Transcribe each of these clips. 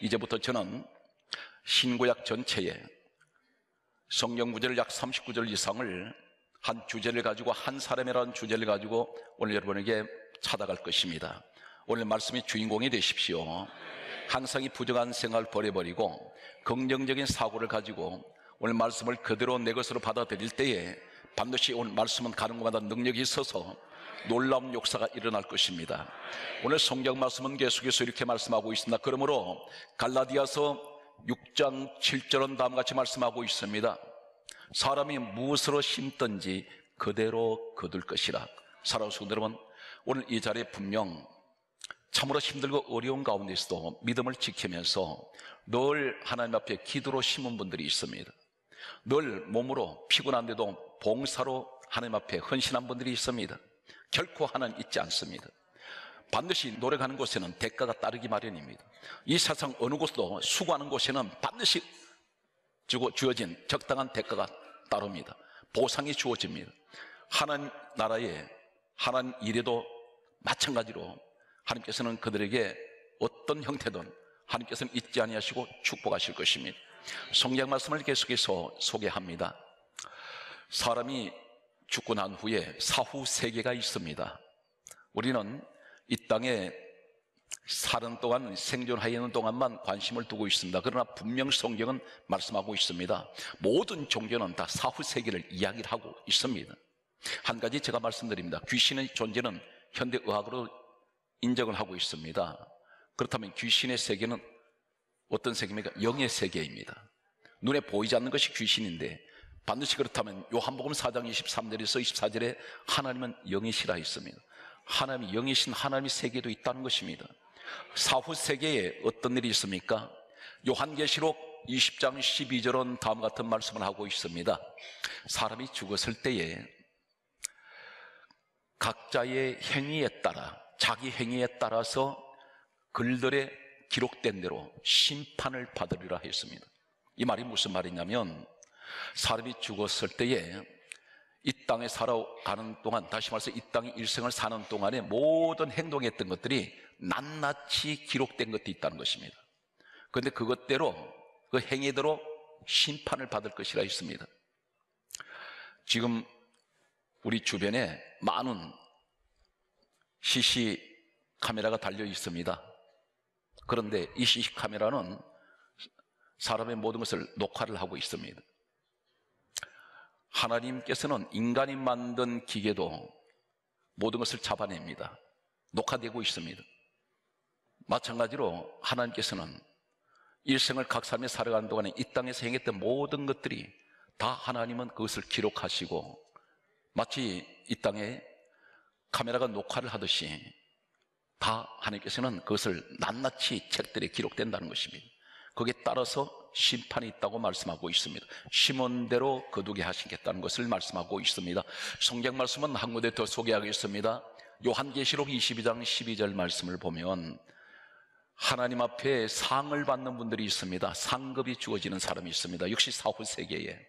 이제부터 저는 신구약 전체에 성경 구절 약 39절 이상을 한 주제를 가지고, 한 사람이라는 주제를 가지고 오늘 여러분에게 찾아갈 것입니다. 오늘 말씀의 주인공이 되십시오. 항상 이 부정한 생각을 버려버리고 긍정적인 사고를 가지고 오늘 말씀을 그대로 내 것으로 받아들일 때에 반드시 오늘 말씀은 가는 곳마다 능력이 있어서 놀라운 역사가 일어날 것입니다. 오늘 성경 말씀은 계속해서 이렇게 말씀하고 있습니다. 그러므로 갈라디아서 6장 7절은 다음과 같이 말씀하고 있습니다. 사람이 무엇으로 심든지 그대로 거둘 것이라. 사랑하는 성도 여러분, 오늘 이 자리에 분명 참으로 힘들고 어려운 가운데서도 믿음을 지키면서 늘 하나님 앞에 기도로 심은 분들이 있습니다. 늘 몸으로 피곤한데도 봉사로 하나님 앞에 헌신한 분들이 있습니다. 결코 하나는 잊지 않습니다. 반드시 노력하는 곳에는 대가가 따르기 마련입니다. 이 세상 어느 곳도 수고하는 곳에는 반드시 주어진 적당한 대가가 따릅니다. 보상이 주어집니다. 하나님 나라에, 하나님 일에도 마찬가지로 하나님께서는 그들에게 어떤 형태든 하나님께서는 잊지 아니하시고 축복하실 것입니다. 성경 말씀을 계속해서 소개합니다. 사람이 죽고 난 후에 사후 세계가 있습니다. 우리는 이 땅에 사는 동안, 생존하여 있는 동안만 관심을 두고 있습니다. 그러나 분명 성경은 말씀하고 있습니다. 모든 종교는 다 사후 세계를 이야기를 하고 있습니다. 한 가지 제가 말씀드립니다. 귀신의 존재는 현대 의학으로 인정을 하고 있습니다. 그렇다면 귀신의 세계는 어떤 세계입니까? 영의 세계입니다. 눈에 보이지 않는 것이 귀신인데, 반드시 그렇다면 요한복음 4장 23절에서 24절에 하나님은 영이시라 했습니다. 하나님이 영이신 하나님의 세계도 있다는 것입니다. 사후 세계에 어떤 일이 있습니까? 요한계시록 20장 12절은 다음과 같은 말씀을 하고 있습니다. 사람이 죽었을 때에 각자의 행위에 따라, 자기 행위에 따라서 글들에 기록된 대로 심판을 받으리라 했습니다. 이 말이 무슨 말이냐면, 사람이 죽었을 때에 이 땅에 살아가는 동안, 다시 말해서 이 땅에 일생을 사는 동안에 모든 행동했던 것들이 낱낱이 기록된 것도 있다는 것입니다. 그런데 그것대로, 그 행위대로 심판을 받을 것이라 했습니다. 지금 우리 주변에 많은 CC 카메라가 달려 있습니다. 그런데 이 CC 카메라는 사람의 모든 것을 녹화를 하고 있습니다. 하나님께서는 인간이 만든 기계도 모든 것을 잡아냅니다. 녹화되고 있습니다. 마찬가지로 하나님께서는 일생을 각 사람이 살아가는 동안에 이 땅에서 행했던 모든 것들이 다 하나님은 그것을 기록하시고, 마치 이 땅에 카메라가 녹화를 하듯이 다 하나님께서는 그것을 낱낱이 책들에 기록된다는 것입니다. 거기에 따라서 심판이 있다고 말씀하고 있습니다. 심은 대로 거두게 하시겠다는 것을 말씀하고 있습니다. 성경 말씀은 한 군데 더 소개하겠습니다. 요한계시록 22장 12절 말씀을 보면 하나님 앞에 상을 받는 분들이 있습니다. 상급이 주어지는 사람이 있습니다. 역시 사후 세계에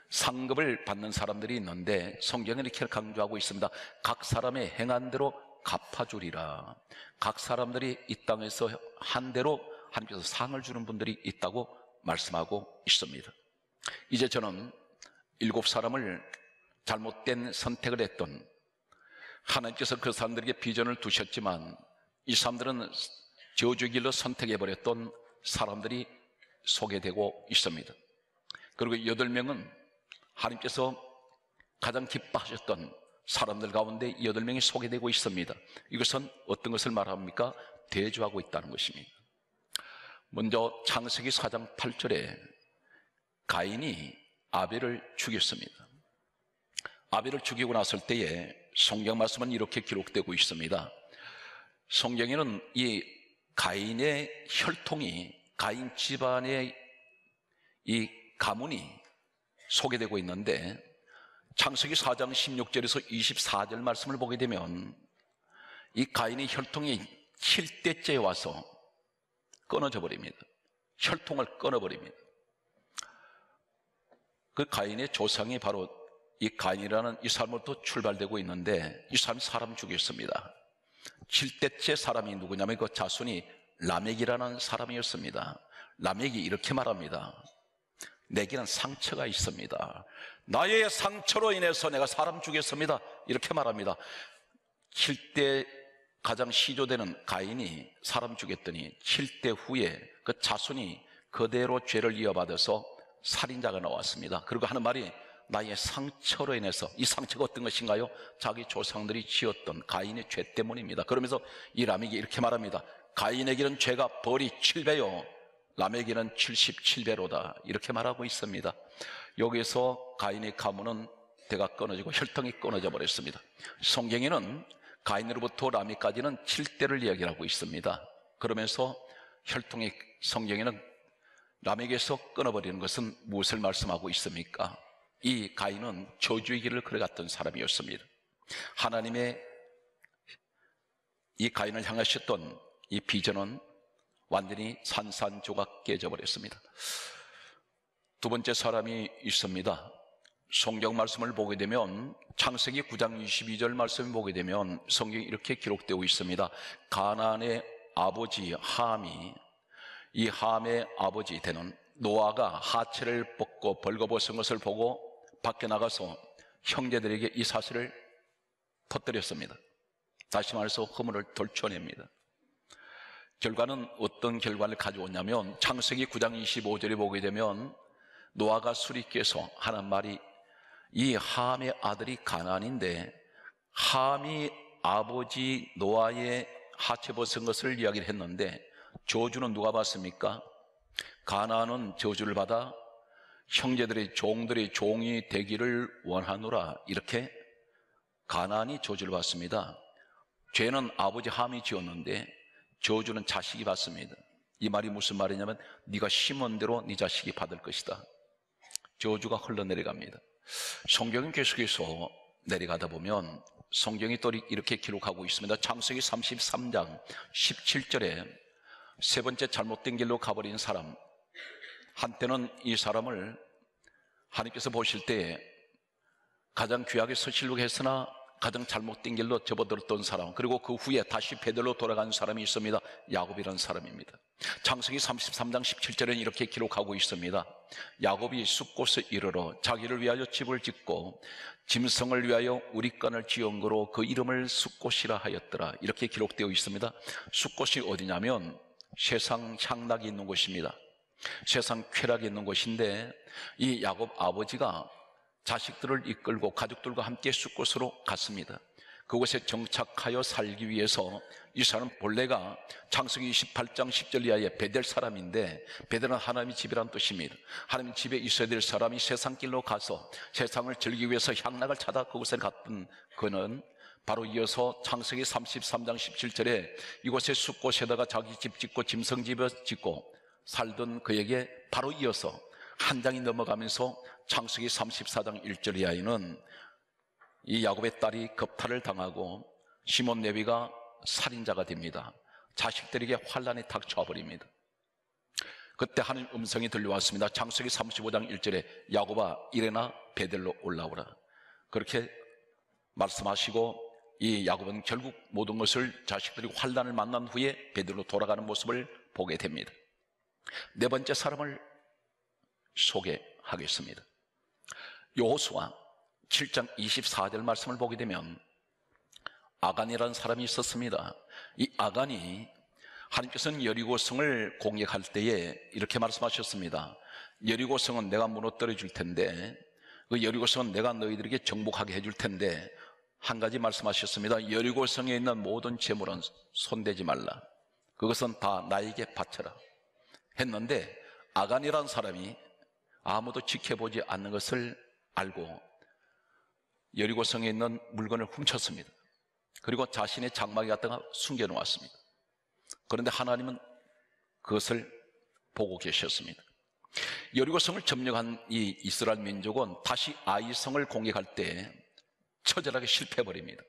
상급을 받는 사람들이 있는데 성경은 이렇게 강조하고 있습니다. 각 사람의 행한 대로 갚아주리라. 각 사람들이 이 땅에서 한 대로 하나님께서 상을 주는 분들이 있다고 말씀하고 있습니다. 이제 저는 7사람을 잘못된 선택을 했던, 하나님께서 그 사람들에게 비전을 두셨지만 이 사람들은 저주의 길로 선택해버렸던 사람들이 소개되고 있습니다. 그리고 8명은 하나님께서 가장 기뻐하셨던 사람들 가운데 8명이 소개되고 있습니다. 이것은 어떤 것을 말합니까? 대조하고 있다는 것입니다. 먼저 창세기 4장 8절에 가인이 아벨을 죽였습니다. 아벨을 죽이고 났을 때에 성경 말씀은 이렇게 기록되고 있습니다. 성경에는 이 가인의 혈통이, 가인 집안의 이 가문이 소개되고 있는데, 창세기 4장 16절에서 24절 말씀을 보게 되면 이 가인의 혈통이 7대째에 와서 끊어져 버립니다. 혈통을 끊어버립니다. 그 가인의 조상이 바로 이 가인이라는 이 사람으로부터 출발되고 있는데, 이 사람이 사람 죽였습니다. 7대째 사람이 누구냐면 그 자손이 라멕이라는 사람이었습니다. 라멕이 이렇게 말합니다. 내게는 상처가 있습니다. 나의 상처로 인해서 내가 사람 죽였습니다. 이렇게 말합니다. 7대 가장 시조되는 가인이 사람 죽였더니 7대 후에 그 자손이 그대로 죄를 이어받아서 살인자가 나왔습니다. 그리고 하는 말이 나의 상처로 인해서, 이 상처가 어떤 것인가요? 자기 조상들이 지었던 가인의 죄 때문입니다. 그러면서 이 라멕이 이렇게 말합니다. 가인에게는 죄가 벌이 7배요 라멕에게는 77배로다. 이렇게 말하고 있습니다. 여기서 가인의 가문은 대가 끊어지고 혈통이 끊어져 버렸습니다. 성경에는 가인으로부터 라멕까지는 7대를 이야기하고 있습니다. 그러면서 혈통의 성경에는 라멕에서 끊어버리는 것은 무엇을 말씀하고 있습니까? 이 가인은 저주의 길을 걸어갔던 사람이었습니다. 하나님의 이 가인을 향하셨던 이 비전은 완전히 산산조각 깨져버렸습니다. 두 번째 사람이 있습니다. 성경 말씀을 보게 되면 창세기 9장 22절 말씀을 보게 되면 성경이 이렇게 기록되고 있습니다. 가나안의 아버지 함이, 이 함의 아버지 되는 노아가 하체를 벗고 벌거벗은 것을 보고 밖에 나가서 형제들에게 이 사실을 터뜨렸습니다. 다시 말해서 허물을 덜쳐냅니다. 결과는 어떤 결과를 가져오냐면 창세기 9장 25절에 보게 되면 노아가 술이 깨서 하는 말이, 이 함의 아들이 가나안인데 함이 아버지 노아의 하체 벗은 것을 이야기를 했는데 저주는 누가 받습니까? 가나안은 저주를 받아 형제들의 종들의 종이 되기를 원하노라. 이렇게 가나안이 저주를 받습니다. 죄는 아버지 함이 지었는데 저주는 자식이 받습니다. 이 말이 무슨 말이냐면 네가 심은 대로 네 자식이 받을 것이다. 저주가 흘러내려갑니다. 성경은 계속해서 내려가다 보면 성경이 또 이렇게 기록하고 있습니다. 창세기 33장 17절에 세 번째 잘못된 길로 가버린 사람, 한때는 이 사람을 하나님께서 보실 때 가장 귀하게 서시려고 했으나 가장 잘못된 길로 접어들었던 사람, 그리고 그 후에 다시 베들로 돌아간 사람이 있습니다. 야곱이라는 사람입니다. 창세기 33장 17절에는 이렇게 기록하고 있습니다. 야곱이 숫곳에 이르러 자기를 위하여 집을 짓고 짐승을 위하여 우리간을 지은 거로 그 이름을 숫곳이라 하였더라. 이렇게 기록되어 있습니다. 숫곳이 어디냐면 세상 향락이 있는 곳입니다. 세상 쾌락이 있는 곳인데 이 야곱 아버지가 자식들을 이끌고 가족들과 함께 숫곳으로 갔습니다. 그곳에 정착하여 살기 위해서 이 사람 본래가 창세기 28장 10절 이하의 베델 사람인데, 베델은 하나님의 집이라는 뜻입니다. 하나님 집에 있어야 될 사람이 세상 길로 가서 세상을 즐기기 위해서 향락을 찾아 그곳에 갔던 그는 바로 이어서 창세기 33장 17절에 이곳에 숫곳에다가 자기 집 짓고 짐승집을 짓고 살던 그에게 바로 이어서 한 장이 넘어가면서 창세기 34장 1절 이하에는 이 야곱의 딸이 겁탈을 당하고 시몬 레위가 살인자가 됩니다. 자식들에게 환란이 닥쳐버립니다. 그때 하나님 음성이 들려왔습니다. 창세기 35장 1절에 야곱아 일어나 베델로 올라오라. 그렇게 말씀하시고 이 야곱은 결국 모든 것을 자식들이 환란을 만난 후에 베델로 돌아가는 모습을 보게 됩니다. 네 번째 사람을 소개하겠습니다. 여호수아 7장 24절 말씀을 보게 되면 아간이라는 사람이 있었습니다. 이 아간이 하나님께서는 여리고성을 공격할 때에 이렇게 말씀하셨습니다. 여리고성은 내가 무너뜨려 줄 텐데, 그 여리고성은 내가 너희들에게 정복하게 해줄 텐데, 한 가지 말씀하셨습니다. 여리고성에 있는 모든 재물은 손대지 말라. 그것은 다 나에게 바쳐라 했는데, 아간이라는 사람이 아무도 지켜보지 않는 것을 알고 여리고성에 있는 물건을 훔쳤습니다. 그리고 자신의 장막에 갖다가 숨겨놓았습니다. 그런데 하나님은 그것을 보고 계셨습니다. 여리고성을 점령한 이 이스라엘 민족은 다시 아이성을 공격할 때 처절하게 실패해버립니다.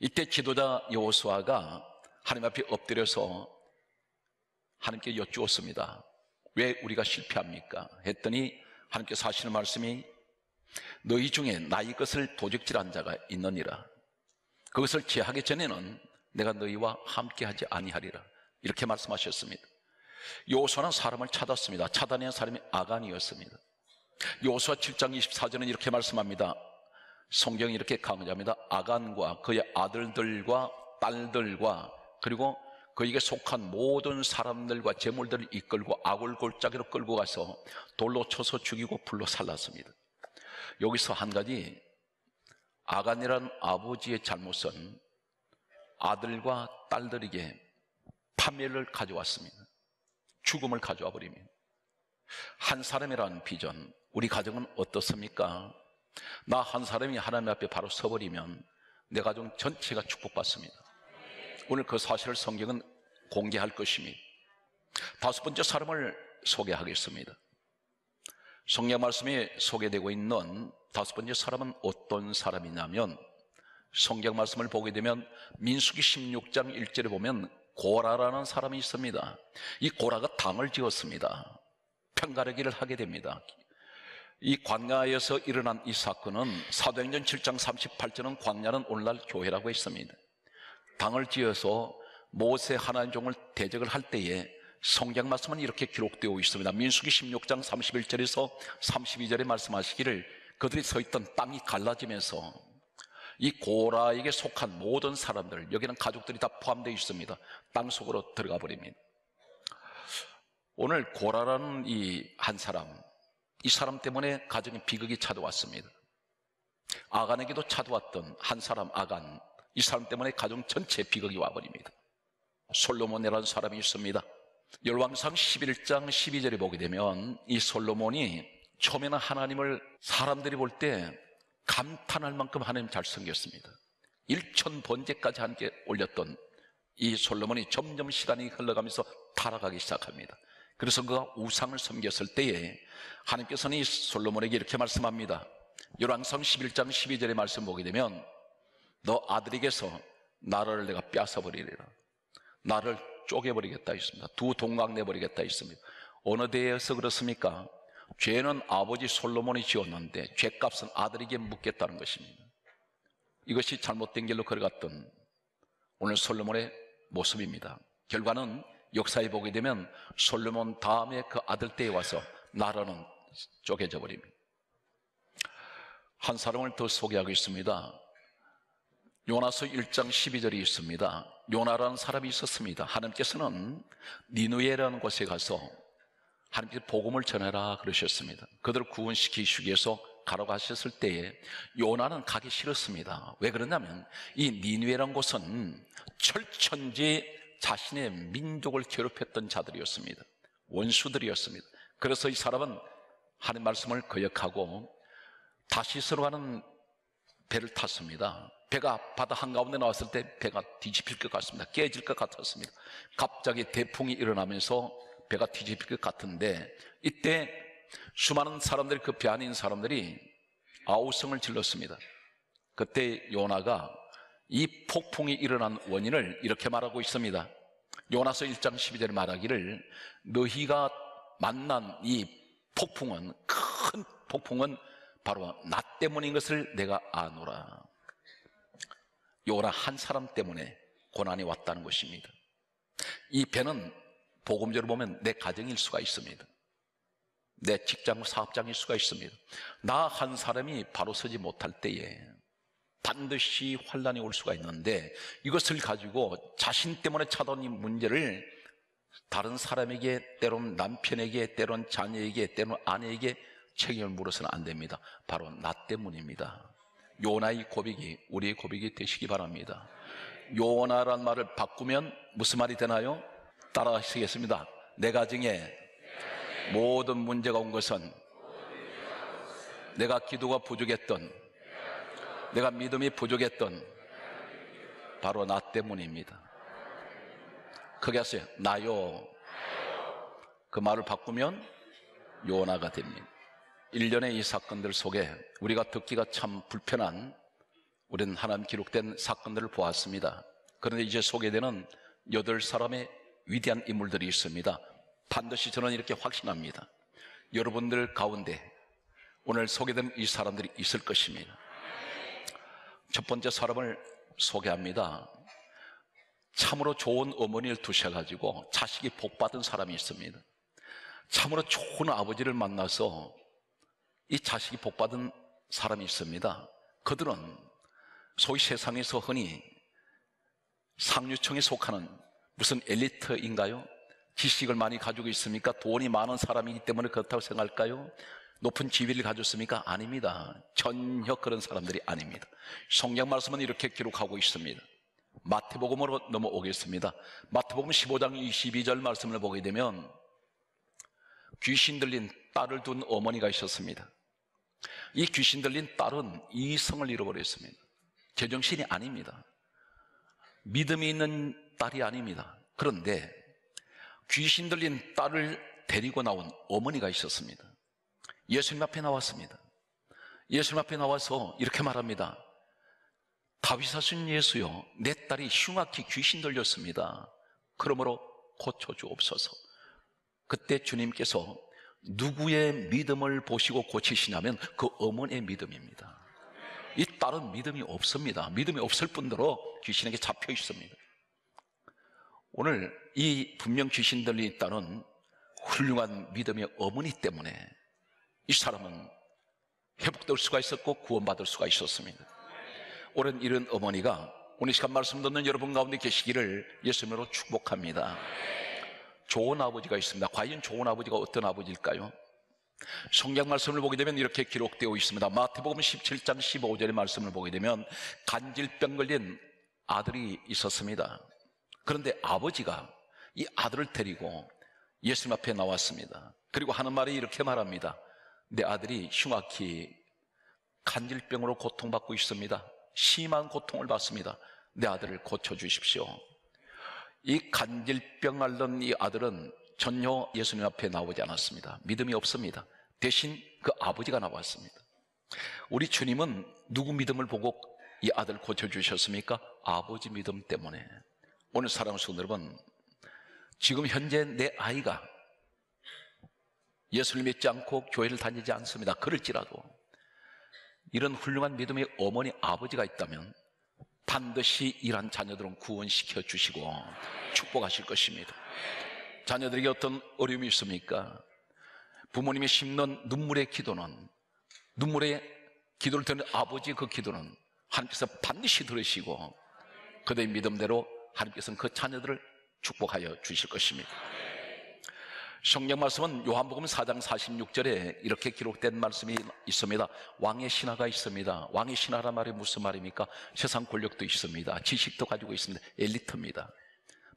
이때 지도자 여호수아가 하나님 앞에 엎드려서 하나님께 여쭈었습니다. 왜 우리가 실패합니까? 했더니 하나님께서 하시는 말씀이 너희 중에 나의 것을 도적질한 자가 있느니라. 그것을 제하기 전에는 내가 너희와 함께하지 아니하리라. 이렇게 말씀하셨습니다. 여호수아는 사람을 찾았습니다. 찾아낸 사람이 아간이었습니다. 여호수아 7장 24절은 이렇게 말씀합니다. 성경이 이렇게 강조합니다. 아간과 그의 아들들과 딸들과 그리고 그에게 속한 모든 사람들과 재물들을 이끌고 아굴 골짜기로 끌고 가서 돌로 쳐서 죽이고 불로 살랐습니다. 여기서 한 가지, 아간이라는 아버지의 잘못은 아들과 딸들에게 파멸을 가져왔습니다. 죽음을 가져와 버립니다. 한 사람이라는 비전, 우리 가정은 어떻습니까? 나 한 사람이 하나님 앞에 바로 서버리면 내 가정 전체가 축복받습니다. 오늘 그 사실을 성경은 공개할 것입니다. 다섯 번째 사람을 소개하겠습니다. 성경 말씀에 소개되고 있는 다섯 번째 사람은 어떤 사람이냐면, 성경 말씀을 보게 되면 민수기 16장 1절에 보면 고라라는 사람이 있습니다. 이 고라가 당을 지었습니다. 편가르기를 하게 됩니다. 이 광야에서 일어난 이 사건은 사도행전 7장 38절은 광야는 오늘날 교회라고 했습니다. 당을 지어서 모세 하나님 종을 대적을 할 때에 성경 말씀은 이렇게 기록되어 있습니다. 민수기 16장 31절에서 32절에 말씀하시기를 그들이 서 있던 땅이 갈라지면서 이 고라에게 속한 모든 사람들, 여기는 가족들이 다 포함되어 있습니다. 땅 속으로 들어가 버립니다. 오늘 고라라는 이 한 사람, 이 사람 때문에 가정에 비극이 찾아왔습니다. 아간에게도 찾아왔던 한 사람 아간, 이 사람 때문에 가정 전체에 비극이 와버립니다. 솔로몬이라는 사람이 있습니다. 열왕상 11장 12절에 보게 되면 이 솔로몬이 처음에는 하나님을 사람들이 볼 때 감탄할 만큼 하나님 잘 섬겼습니다. 1000번제까지 함께 올렸던 이 솔로몬이 점점 시간이 흘러가면서 타락하기 시작합니다. 그래서 그가 우상을 섬겼을 때에 하나님께서는 이 솔로몬에게 이렇게 말씀합니다. 열왕상 11장 12절의 말씀 보게 되면 너 아들에게서 나라를 내가 뺏어버리리라. 나를 쪼개버리겠다 했습니다. 두 동강 내버리겠다 했습니다. 어느 데에서 그렇습니까? 죄는 아버지 솔로몬이 지었는데 죄값은 아들에게 묻겠다는 것입니다. 이것이 잘못된 길로 걸어갔던 오늘 솔로몬의 모습입니다. 결과는 역사에 보게 되면 솔로몬 다음에 그 아들 때에 와서 나라는 쪼개져 버립니다. 한 사람을 더 소개하고 있습니다. 요나서 1장 12절이 있습니다. 요나라는 사람이 있었습니다. 하나님께서는 니느웨라는 곳에 가서 하나님께서 복음을 전해라 그러셨습니다. 그들을 구원시키시기 위해서 가라고 하셨을 때에 요나는 가기 싫었습니다. 왜 그러냐면 이 니느웨라는 곳은 철천지 자신의 민족을 괴롭혔던 자들이었습니다. 원수들이었습니다. 그래서 이 사람은 하나님 말씀을 거역하고 다시스로 가는 배를 탔습니다. 배가 바다 한가운데 나왔을 때 배가 뒤집힐 것 같습니다. 깨질 것 같았습니다. 갑자기 대풍이 일어나면서 배가 뒤집힐 것 같은데 이때 수많은 사람들이, 그 배 안에 있는 사람들이 아우성을 질렀습니다. 그때 요나가 이 폭풍이 일어난 원인을 이렇게 말하고 있습니다. 요나서 1장 12절에 말하기를 너희가 만난 이 폭풍은, 큰 폭풍은 바로 나 때문인 것을 내가 아노라. 요나 한 사람 때문에 고난이 왔다는 것입니다. 이 배는 복음적으로 보면 내 가정일 수가 있습니다. 내 직장, 사업장일 수가 있습니다. 나 한 사람이 바로 서지 못할 때에 반드시 환난이 올 수가 있는데 이것을 가지고 자신 때문에 찾아온 이 문제를 다른 사람에게, 때론 남편에게, 때론 자녀에게, 때론 아내에게 책임을 물어서는 안 됩니다. 바로 나 때문입니다. 요나의 고백이 우리의 고백이 되시기 바랍니다. 요나란 말을 바꾸면 무슨 말이 되나요? 따라하시겠습니다. 내 가정에 모든 문제가 온 것은 내가 기도가 부족했던, 내가 믿음이 부족했던 바로 나 때문입니다. 크게 하세요. 나요. 그 말을 바꾸면 요나가 됩니다. 일련의 이 사건들 속에 우리가 듣기가 참 불편한, 우리는 하나님 기록된 사건들을 보았습니다. 그런데 이제 소개되는 8사람의 위대한 인물들이 있습니다. 반드시 저는 이렇게 확신합니다. 여러분들 가운데 오늘 소개된 이 사람들이 있을 것입니다. 첫 번째 사람을 소개합니다. 참으로 좋은 어머니를 두셔가지고 자식이 복받은 사람이 있습니다. 참으로 좋은 아버지를 만나서 이 자식이 복받은 사람이 있습니다. 그들은 소위 세상에서 흔히 상류층에 속하는 무슨 엘리트인가요? 지식을 많이 가지고 있습니까? 돈이 많은 사람이기 때문에 그렇다고 생각할까요? 높은 지위를 가졌습니까? 아닙니다. 전혀 그런 사람들이 아닙니다. 성경 말씀은 이렇게 기록하고 있습니다. 마태복음으로 넘어오겠습니다. 마태복음 15장 22절 말씀을 보게 되면 귀신 들린 딸을 둔 어머니가 있었습니다. 이 귀신 들린 딸은 이성을 잃어버렸습니다. 제정신이 아닙니다. 믿음이 있는 딸이 아닙니다. 그런데 귀신 들린 딸을 데리고 나온 어머니가 있었습니다. 예수님 앞에 나왔습니다. 예수님 앞에 나와서 이렇게 말합니다. 다윗하신 예수여, 내 딸이 흉악히 귀신 들렸습니다. 그러므로 고쳐주옵소서. 그때 주님께서 누구의 믿음을 보시고 고치시냐면 그 어머니의 믿음입니다. 이 딸은 믿음이 없습니다. 믿음이 없을 뿐더러 귀신에게 잡혀 있습니다. 오늘 이 분명 귀신 들린 딸은 훌륭한 믿음의 어머니 때문에 이 사람은 회복될 수가 있었고 구원받을 수가 있었습니다. 오늘 이런 어머니가 오늘 시간 말씀 듣는 여러분 가운데 계시기를 예수님으로 축복합니다. 좋은 아버지가 있습니다. 과연 좋은 아버지가 어떤 아버지일까요? 성경 말씀을 보게 되면 이렇게 기록되어 있습니다. 마태복음 17장 15절의 말씀을 보게 되면 간질병 걸린 아들이 있었습니다. 그런데 아버지가 이 아들을 데리고 예수님 앞에 나왔습니다. 그리고 하는 말이 이렇게 말합니다. 내 아들이 흉악히 간질병으로 고통받고 있습니다. 심한 고통을 받습니다. 내 아들을 고쳐주십시오. 이 간질병 앓는 이 아들은 전혀 예수님 앞에 나오지 않았습니다. 믿음이 없습니다. 대신 그 아버지가 나왔습니다. 우리 주님은 누구 믿음을 보고 이 아들 고쳐주셨습니까? 아버지 믿음 때문에. 오늘 사랑하는 성도 여러분, 지금 현재 내 아이가 예수를 믿지 않고 교회를 다니지 않습니다. 그럴지라도 이런 훌륭한 믿음의 어머니 아버지가 있다면 반드시 이러한 자녀들은 구원시켜 주시고 축복하실 것입니다. 자녀들에게 어떤 어려움이 있습니까? 부모님이 심는 눈물의 기도는, 눈물의 기도를 드는 아버지의 그 기도는 하나님께서 반드시 들으시고 그들의 믿음대로 하나님께서는 그 자녀들을 축복하여 주실 것입니다. 성경 말씀은 요한복음 4장 46절에 이렇게 기록된 말씀이 있습니다. 왕의 신하가 있습니다. 왕의 신하란 말이 무슨 말입니까? 세상 권력도 있습니다. 지식도 가지고 있습니다. 엘리트입니다.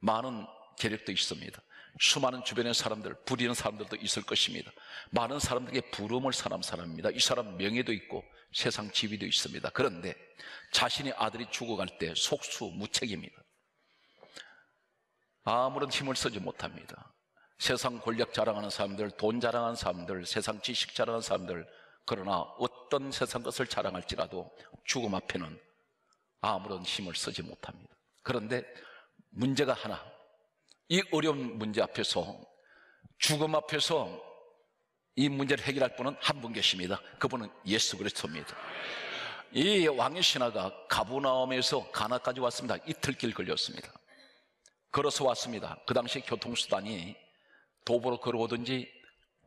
많은 재력도 있습니다. 수많은 주변의 사람들, 부리는 사람들도 있을 것입니다. 많은 사람들에게 부러움을 사는 사람입니다. 이 사람 명예도 있고 세상 지위도 있습니다. 그런데 자신의 아들이 죽어갈 때 속수무책입니다. 아무런 힘을 쓰지 못합니다. 세상 권력 자랑하는 사람들, 돈 자랑하는 사람들, 세상 지식 자랑하는 사람들, 그러나 어떤 세상 것을 자랑할지라도 죽음 앞에는 아무런 힘을 쓰지 못합니다. 그런데 문제가 하나, 이 어려운 문제 앞에서, 죽음 앞에서 이 문제를 해결할 분은 한 분 계십니다. 그분은 예수 그리스도입니다. 이 왕의 신하가 가버나움에서 가나까지 왔습니다. 이틀길 걸렸습니다. 걸어서 왔습니다. 그 당시 교통수단이 도보로 걸어오든지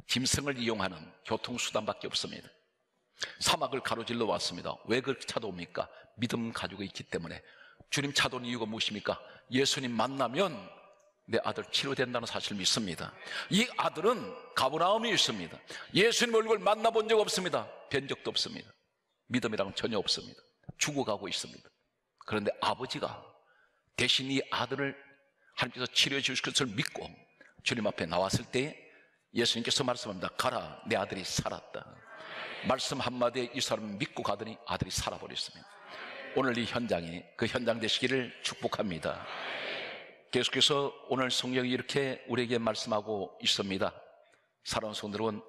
짐승을 이용하는 교통수단밖에 없습니다. 사막을 가로질러 왔습니다. 왜 그렇게 찾아옵니까? 믿음 가지고 있기 때문에. 주님 찾아온 이유가 무엇입니까? 예수님 만나면 내 아들 치료된다는 사실을 믿습니다. 이 아들은 가버나움에 있습니다. 예수님 얼굴 만나본 적 없습니다. 뵌 적도 없습니다. 믿음이랑은 전혀 없습니다. 죽어가고 있습니다. 그런데 아버지가 대신 이 아들을 하나님께서 치료해 주실 것을 믿고 주님 앞에 나왔을 때 예수님께서 말씀합니다. 가라, 내 아들이 살았다. 말씀 한마디에 이 사람을 믿고 가더니 아들이 살아버렸습니다. 오늘 이 현장이 그 현장 되시기를 축복합니다. 계속해서 오늘 성경이 이렇게 우리에게 말씀하고 있습니다. 사랑하는 성도 여러분,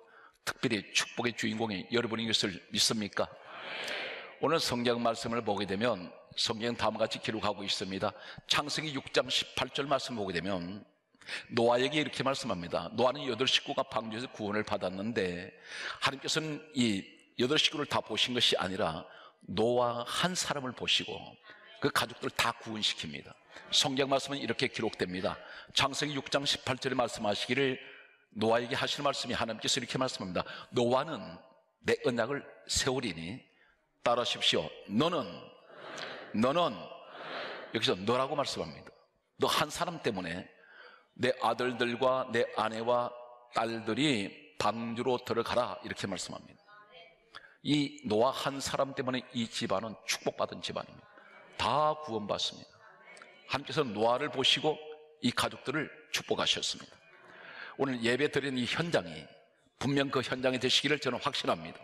특별히 축복의 주인공이 여러분인 것을 믿습니까? 오늘 성경 말씀을 보게 되면 성경 다음과 같이 기록하고 있습니다. 창세기 6장 18절 말씀 보게 되면 노아에게 이렇게 말씀합니다. 노아는 8식구가 방주에서 구원을 받았는데 하나님께서는 이 8식구를 다 보신 것이 아니라 노아 한 사람을 보시고 그 가족들을 다 구원시킵니다. 성경 말씀은 이렇게 기록됩니다. 창세기 6장 18절에 말씀하시기를, 노아에게 하실 말씀이 하나님께서 이렇게 말씀합니다. 노아는 내 언약을 세우리니 따라하십시오. 너는 여기서 너라고 말씀합니다. 너 한 사람 때문에 내 아들들과 내 아내와 딸들이 방주로 들어가라, 이렇게 말씀합니다. 이 노아 한 사람 때문에 이 집안은 축복받은 집안입니다. 다 구원받습니다. 하나님께서 노아를 보시고 이 가족들을 축복하셨습니다. 오늘 예배 드리는 이 현장이 분명 그 현장이 되시기를 저는 확신합니다.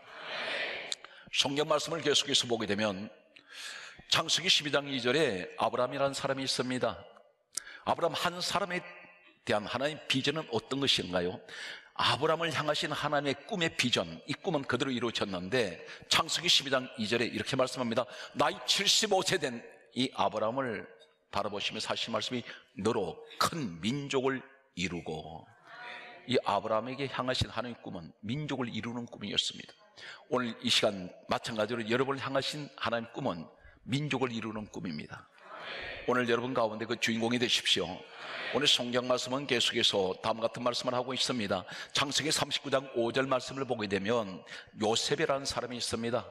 성경 말씀을 계속해서 보게 되면 창세기 12장 2절에 아브라함이라는 사람이 있습니다. 아브라함 한 사람에 대한 하나님의 비전은 어떤 것인가요? 아브라함을 향하신 하나님의 꿈의 비전, 이 꿈은 그대로 이루어졌는데 창세기 12장 2절에 이렇게 말씀합니다. 나이 75세 된 이 아브라함을 바라보시면서 하신 말씀이 너로 큰 민족을 이루고, 이 아브라함에게 향하신 하나님의 꿈은 민족을 이루는 꿈이었습니다. 오늘 이 시간 마찬가지로 여러분을 향하신 하나님의 꿈은 민족을 이루는 꿈입니다. 오늘 여러분 가운데 그 주인공이 되십시오. 오늘 성경 말씀은 계속해서 다음 같은 말씀을 하고 있습니다. 창세기 39장 5절 말씀을 보게 되면 요셉이라는 사람이 있습니다.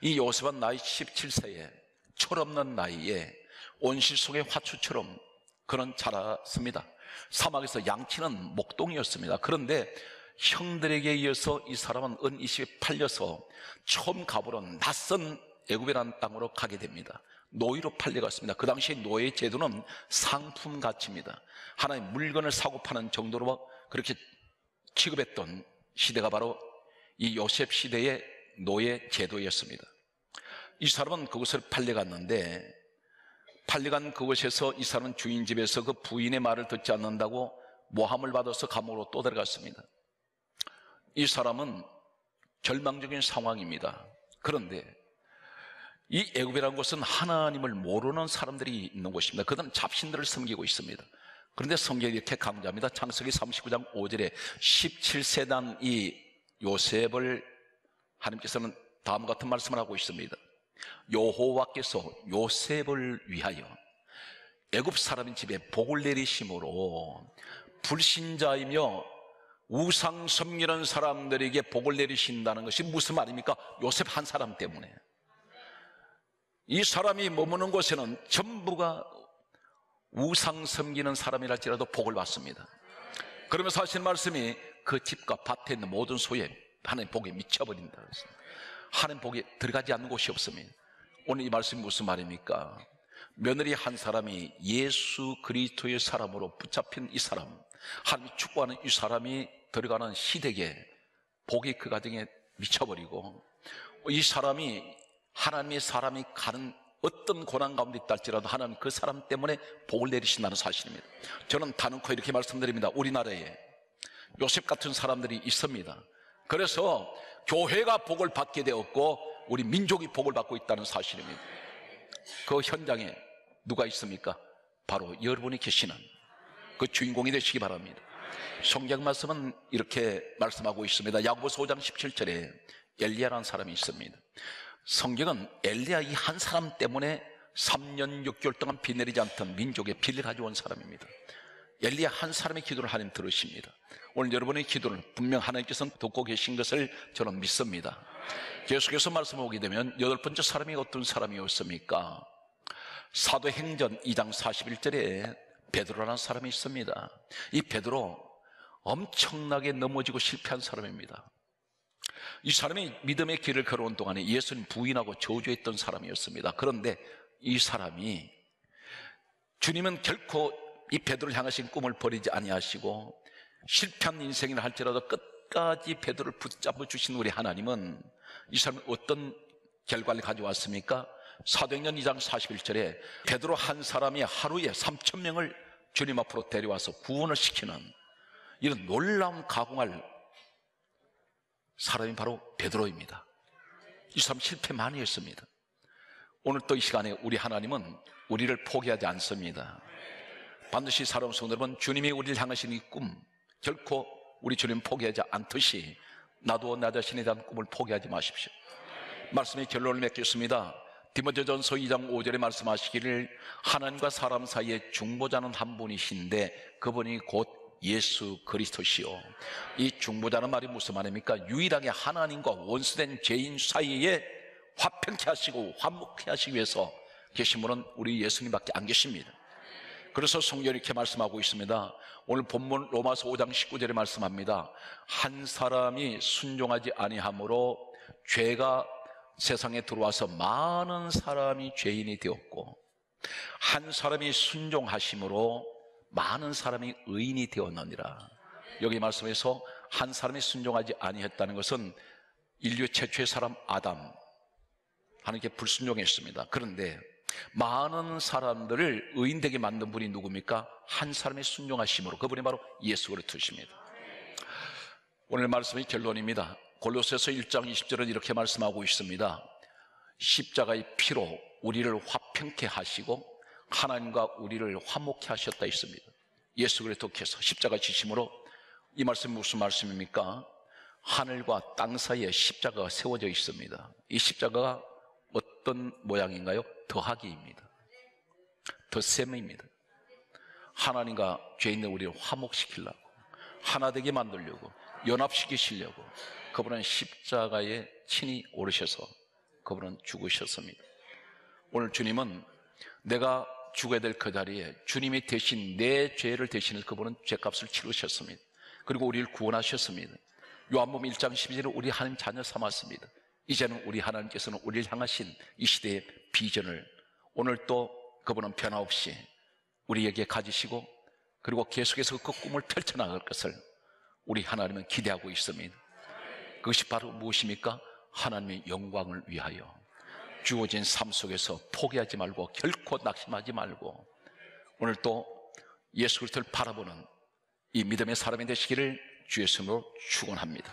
이 요셉은 나이 17세에 철없는 나이에 온실 속의 화초처럼 그는 자랐습니다. 사막에서 양치는 목동이었습니다. 그런데 형들에게 이어서 이 사람은 은 20에 팔려서 처음 가보는 낯선 애굽이라는 땅으로 가게 됩니다. 노예로 팔려갔습니다. 그 당시 노예 제도는 상품 가치입니다. 하나의 물건을 사고 파는 정도로 그렇게 취급했던 시대가 바로 이 요셉 시대의 노예 제도였습니다. 이 사람은 그곳을 팔려갔는데, 팔려간 그곳에서 이 사람은 주인 집에서 그 부인의 말을 듣지 않는다고 모함을 받아서 감옥으로 또 들어갔습니다. 이 사람은 절망적인 상황입니다. 그런데 이 애굽이라는 곳은 하나님을 모르는 사람들이 있는 곳입니다. 그들은 잡신들을 섬기고 있습니다. 그런데 성경이 이렇게 강조합니다. 창세기 39장 5절에 17세 난 이 요셉을 하나님께서는 다음 같은 말씀을 하고 있습니다. 여호와께서 요셉을 위하여 애굽 사람의 집에 복을 내리심으로 불신자이며 우상 섬기는 사람들에게 복을 내리신다는 것이 무슨 말입니까? 요셉 한 사람 때문에. 이 사람이 머무는 곳에는 전부가 우상 섬기는 사람이랄지라도 복을 받습니다. 그러면서 하신 말씀이 그 집과 밭에 있는 모든 소에 하나님 복에 미쳐버린다. 하나님 복에 들어가지 않는 곳이 없습니다. 오늘 이 말씀이 무슨 말입니까? 며느리 한 사람이 예수 그리스도의 사람으로 붙잡힌 이 사람, 하나님이 축복하는 이 사람이 들어가는 시댁에 복이 그 가정에 미쳐버리고, 이 사람이 하나님의 사람이 가는 어떤 고난 가운데 있다 할지라도 하나님 그 사람 때문에 복을 내리신다는 사실입니다. 저는 단언코 이렇게 말씀드립니다. 우리나라에 요셉 같은 사람들이 있습니다. 그래서 교회가 복을 받게 되었고 우리 민족이 복을 받고 있다는 사실입니다. 그 현장에 누가 있습니까? 바로 여러분이 계시는 그 주인공이 되시기 바랍니다. 성경 말씀은 이렇게 말씀하고 있습니다. 야고보서 5장 17절에 엘리야라는 사람이 있습니다. 성경은 엘리야 이 한 사람 때문에 3년 6개월 동안 비 내리지 않던 민족에 비를 가져온 사람입니다. 엘리야 한 사람의 기도를 하나님 들으십니다. 오늘 여러분의 기도를 분명 하나님께서는 듣고 계신 것을 저는 믿습니다. 계속해서 말씀하게 되면 여덟 번째 사람이 어떤 사람이었습니까? 사도행전 2장 41절에 베드로라는 사람이 있습니다. 이 베드로 엄청나게 넘어지고 실패한 사람입니다. 이 사람이 믿음의 길을 걸어온 동안에 예수님 부인하고 저주했던 사람이었습니다. 그런데 이 사람이 주님은 결코 이 베드로를 향하신 꿈을 버리지 아니하시고 실패한 인생이라 할지라도 끝까지 베드로를 붙잡아 주신 우리 하나님은 이 사람이 어떤 결과를 가져왔습니까? 사도행전 2장 41절에 베드로 한 사람이 하루에 3,000명을 주님 앞으로 데려와서 구원을 시키는 이런 놀라운 가공할 사람이 바로 베드로입니다. 이 사람 실패 많이 했습니다. 오늘 또 이 시간에 우리 하나님은 우리를 포기하지 않습니다. 반드시 사랑하는 성도 여러분, 주님이 우리를 향하신 이 꿈 결코 우리 주님 포기하지 않듯이 나도 나 자신에 대한 꿈을 포기하지 마십시오. 말씀의 결론을 맺겠습니다. 디모데전서 2장 5절에 말씀하시기를 하나님과 사람 사이에 중보자는 한 분이신데 그분이 곧 예수 그리스도시요. 이 중보자는 말이 무슨 말입니까? 유일하게 하나님과 원수된 죄인 사이에 화평케 하시고 화목케 하시기 위해서 계신 분은 우리 예수님밖에 안 계십니다. 그래서 성경이 이렇게 말씀하고 있습니다. 오늘 본문 로마서 5장 19절에 말씀합니다. 한 사람이 순종하지 아니함으로 죄가 세상에 들어와서 많은 사람이 죄인이 되었고, 한 사람이 순종하심으로 많은 사람이 의인이 되었느니라. 여기 말씀에서 한 사람이 순종하지 아니했다는 것은 인류 최초의 사람 아담, 하나님께 불순종했습니다. 그런데 많은 사람들을 의인되게 만든 분이 누굽니까? 한 사람의 순종하심으로, 그분이 바로 예수 그리스도십니다. 오늘 말씀의 결론입니다. 골로새서 1장 20절은 이렇게 말씀하고 있습니다. 십자가의 피로 우리를 화평케 하시고 하나님과 우리를 화목케 하셨다 했습니다. 예수 그리스도께서 십자가 지심으로, 이 말씀이 무슨 말씀입니까? 하늘과 땅 사이에 십자가가 세워져 있습니다. 이 십자가가 어떤 모양인가요? 더하기입니다. 덧셈입니다. 하나님과 죄 있는 우리를 화목시키려고, 하나 되게 만들려고, 연합시키시려고 그분은 십자가에 친히 오르셔서 그분은 죽으셨습니다. 오늘 주님은 내가 죽어야 될 그 자리에 주님이 대신 내 죄를 대신해서 그분은 죄값을 치르셨습니다. 그리고 우리를 구원하셨습니다. 요한복음 1장 12절에 우리 하나님 자녀 삼았습니다. 이제는 우리 하나님께서는 우리를 향하신 이 시대의 비전을 오늘 또 그분은 변함없이 우리에게 가지시고 그리고 계속해서 그 꿈을 펼쳐나갈 것을 우리 하나님은 기대하고 있습니다. 그것이 바로 무엇입니까? 하나님의 영광을 위하여 주어진 삶 속에서 포기하지 말고 결코 낙심하지 말고 오늘 또 예수 그리스도를 바라보는 이 믿음의 사람이 되시기를 주의 이름으로 축원합니다.